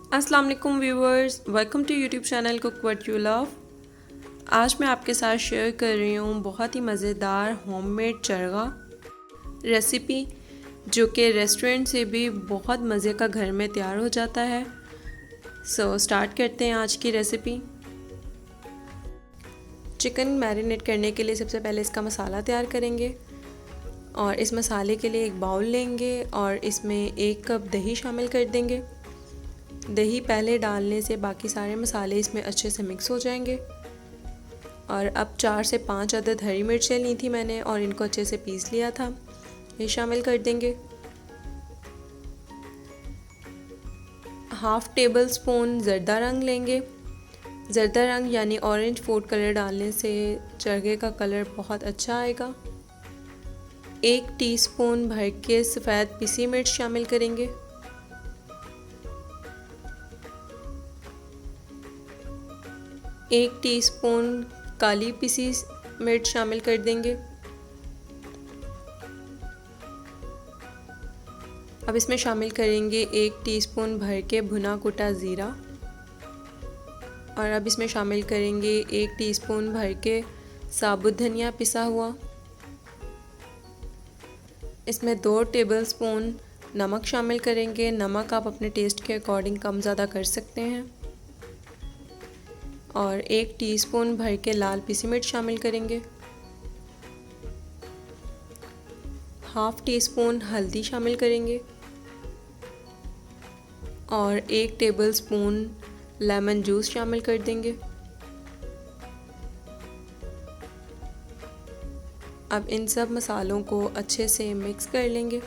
अस्सलाम वालेकुम viewers, welcome to YouTube channel cook what you love. आज मैं आपके साथ शेयर कर रही हूँ बहुत ही मज़ेदार होममेड चरगा रेसिपी, जो कि रेस्टोरेंट से भी बहुत मज़े का घर में तैयार हो जाता है। स्टार्ट करते हैं आज की रेसिपी। चिकन मैरिनेट करने के लिए सबसे पहले इसका मसाला तैयार करेंगे और इस मसाले के लिए एक बाउल लेंगे और इसमें 1 कप दही शामिल कर देंगे। दही पहले डालने से बाकी सारे मसाले इसमें अच्छे से मिक्स हो जाएंगे। और अब 4 से 5 अदद हरी मिर्चें ली थी मैंने और इनको अच्छे से पीस लिया था, ये शामिल कर देंगे। हाफ़ टेबल स्पून ज़रदा रंग लेंगे। ज़रदा रंग यानी ऑरेंज फूड कलर डालने से चरगे का कलर बहुत अच्छा आएगा। 1 टीस्पून भर के सफ़ेद पिसी मिर्च शामिल करेंगे। 1 टीस्पून काली पिसी मिर्च शामिल कर देंगे। अब इसमें शामिल करेंगे 1 टीस्पून भर के भुना कुटा ज़ीरा और अब इसमें शामिल करेंगे 1 टीस्पून भर के साबुत धनिया पिसा हुआ। इसमें 2 टेबलस्पून नमक शामिल करेंगे। नमक आप अपने टेस्ट के अकॉर्डिंग कम ज़्यादा कर सकते हैं। और 1 टीस्पून भर के लाल पिसी मिर्च शामिल करेंगे। हाफ़ टीस्पून हल्दी शामिल करेंगे और 1 टेबलस्पून लेमन जूस शामिल कर देंगे। अब इन सब मसालों को अच्छे से मिक्स कर लेंगे।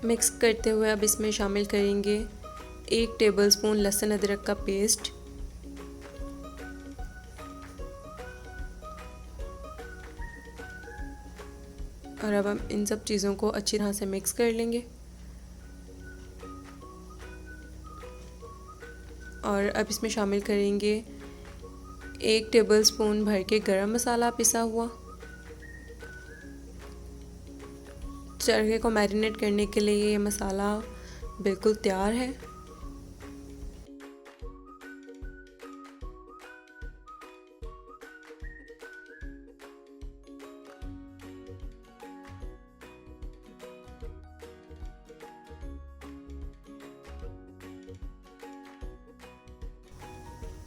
मिक्स करते हुए अब इसमें शामिल करेंगे 1 टेबलस्पून लहसुन अदरक का पेस्ट और अब हम इन सब चीज़ों को अच्छी तरह से मिक्स कर लेंगे। और अब इसमें शामिल करेंगे 1 टेबलस्पून भर के गरम मसाला पिसा हुआ। चरगे को मैरिनेट करने के लिए ये मसाला बिल्कुल तैयार है।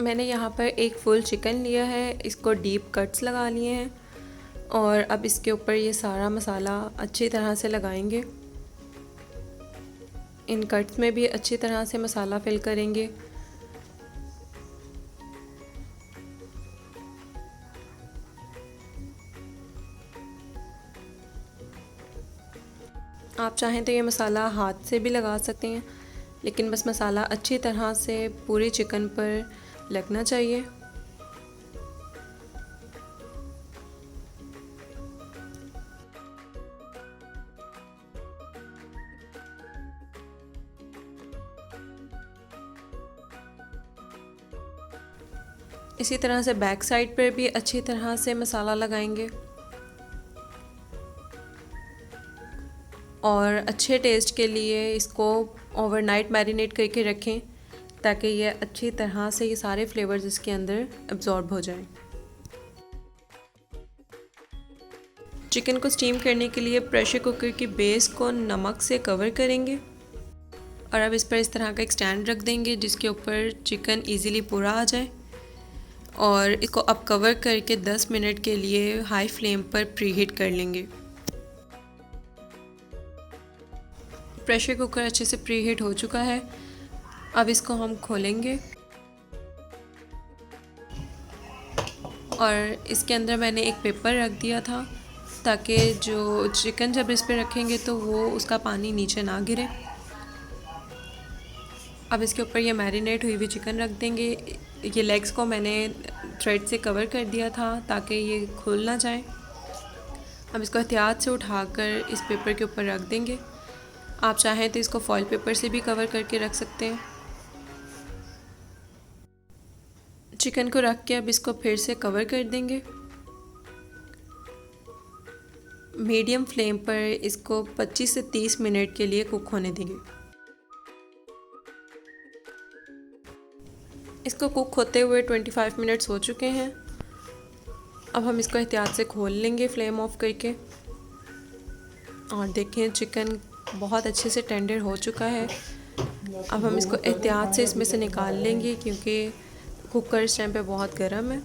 मैंने यहाँ पर एक फुल चिकन लिया है, इसको डीप कट्स लगा लिए हैं और अब इसके ऊपर ये सारा मसाला अच्छी तरह से लगाएंगे। इन कट्स में भी अच्छी तरह से मसाला फिल करेंगे। आप चाहें तो ये मसाला हाथ से भी लगा सकते हैं, लेकिन बस मसाला अच्छी तरह से पूरे चिकन पर लगना चाहिए। इसी तरह से बैक साइड पर भी अच्छी तरह से मसाला लगाएंगे और अच्छे टेस्ट के लिए इसको ओवरनाइट मैरिनेट करके रखें ताकि ये अच्छी तरह से ये सारे फ्लेवर्स इसके अंदर एब्जॉर्ब हो जाएं। चिकन को स्टीम करने के लिए प्रेशर कुकर की बेस को नमक से कवर करेंगे और अब इस पर इस तरह का एक स्टैंड रख देंगे जिसके ऊपर चिकन इजीली पूरा आ जाए और इसको अब कवर करके 10 मिनट के लिए हाई फ्लेम पर प्रीहीट कर लेंगे। प्रेशर कुकर अच्छे से प्रीहीट हो चुका है। अब इसको हम खोलेंगे और इसके अंदर मैंने एक पेपर रख दिया था ताकि जो चिकन जब इस पर रखेंगे तो वो उसका पानी नीचे ना गिरे। अब इसके ऊपर ये मैरिनेट हुई हुई चिकन रख देंगे। ये लेग्स को मैंने थ्रेड से कवर कर दिया था ताकि ये खुल ना जाए। अब इसको एहतियात से उठाकर इस पेपर के ऊपर रख देंगे। आप चाहें तो इसको फॉइल पेपर से भी कवर करके रख सकते हैं। चिकन को रख के अब इसको फिर से कवर कर देंगे। मीडियम फ्लेम पर इसको 25 से 30 मिनट के लिए कुक होने देंगे। इसको कुक होते हुए 25 मिनट्स हो चुके हैं। अब हम इसको एहतियात से खोल लेंगे फ्लेम ऑफ करके। और देखें चिकन बहुत अच्छे से टेंडर हो चुका है। अब हम इसको एहतियात से इसमें से निकाल लेंगे क्योंकि कुकर इस टाइम पे बहुत गर्म है।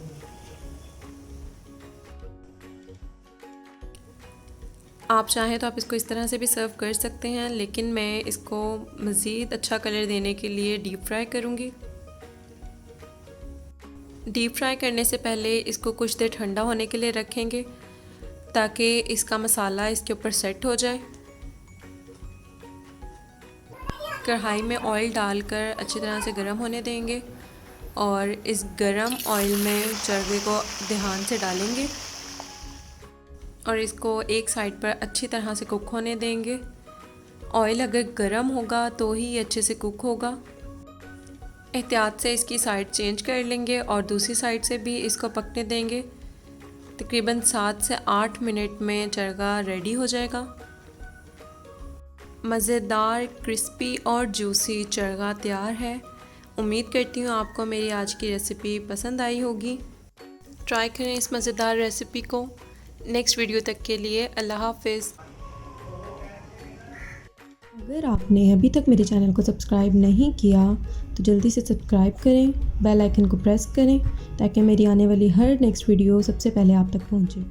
आप चाहें तो आप इसको इस तरह से भी सर्व कर सकते हैं, लेकिन मैं इसको मज़ीद अच्छा कलर देने के लिए डीप फ्राई करूँगी। डीप फ्राई करने से पहले इसको कुछ देर ठंडा होने के लिए रखेंगे ताकि इसका मसाला इसके ऊपर सेट हो जाए। कढ़ाई में ऑयल डालकर अच्छी तरह से गर्म होने देंगे और इस गर्म ऑयल में चरखे को ध्यान से डालेंगे और इसको एक साइड पर अच्छी तरह से कुक होने देंगे। ऑयल अगर गर्म होगा तो ही ये अच्छे से कुक होगा। एहतियात से इसकी साइड चेंज कर लेंगे और दूसरी साइड से भी इसको पकने देंगे। तकरीबन 7 से 8 मिनट में चरगा रेडी हो जाएगा। मज़ेदार, क्रिस्पी और जूसी चरगा तैयार है। उम्मीद करती हूँ आपको मेरी आज की रेसिपी पसंद आई होगी। ट्राई करें इस मज़ेदार रेसिपी को। नेक्स्ट वीडियो तक के लिए अल्लाह हाफ़िज़। अगर आपने अभी तक मेरे चैनल को सब्सक्राइब नहीं किया तो जल्दी से सब्सक्राइब करें, बेल आइकन को प्रेस करें ताकि मेरी आने वाली हर नेक्स्ट वीडियो सबसे पहले आप तक पहुंचे।